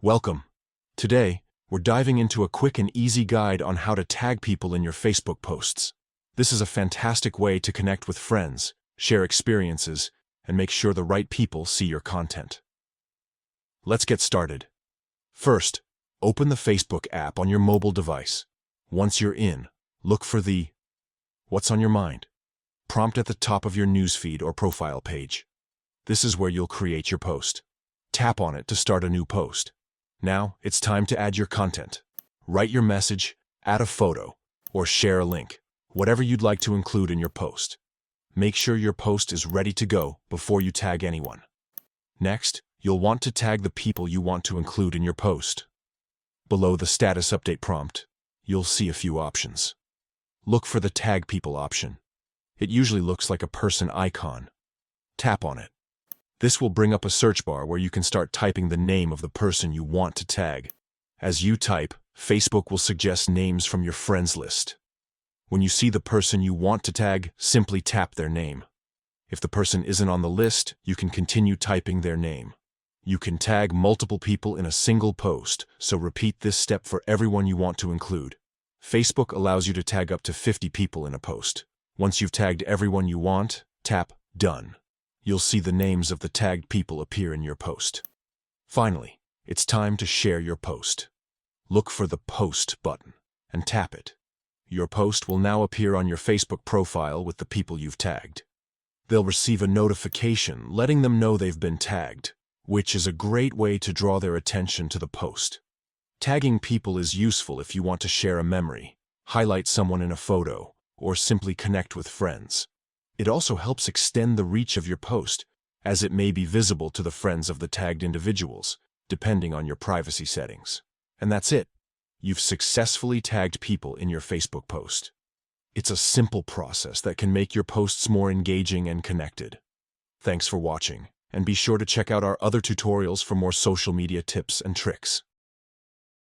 Welcome. Today, we're diving into a quick and easy guide on how to tag people in your Facebook posts. This is a fantastic way to connect with friends, share experiences, and make sure the right people see your content. Let's get started. First, open the Facebook app on your mobile device. Once you're in, look for the "What's on your mind?" prompt at the top of your newsfeed or profile page. This is where you'll create your post. Tap on it to start a new post. Now, it's time to add your content. Write your message, add a photo, or share a link, whatever you'd like to include in your post. Make sure your post is ready to go before you tag anyone. Next, you'll want to tag the people you want to include in your post. Below the status update prompt, you'll see a few options. Look for the Tag People option. It usually looks like a person icon. Tap on it. This will bring up a search bar where you can start typing the name of the person you want to tag. As you type, Facebook will suggest names from your friends list. When you see the person you want to tag, simply tap their name. If the person isn't on the list, you can continue typing their name. You can tag multiple people in a single post, so repeat this step for everyone you want to include. Facebook allows you to tag up to 50 people in a post. Once you've tagged everyone you want, tap Done. You'll see the names of the tagged people appear in your post. Finally, it's time to share your post. Look for the Post button and tap it. Your post will now appear on your Facebook profile with the people you've tagged. They'll receive a notification letting them know they've been tagged, which is a great way to draw their attention to the post. Tagging people is useful if you want to share a memory, highlight someone in a photo, or simply connect with friends. It also helps extend the reach of your post, as it may be visible to the friends of the tagged individuals, depending on your privacy settings. And that's it. You've successfully tagged people in your Facebook post. It's a simple process that can make your posts more engaging and connected. Thanks for watching, and be sure to check out our other tutorials for more social media tips and tricks.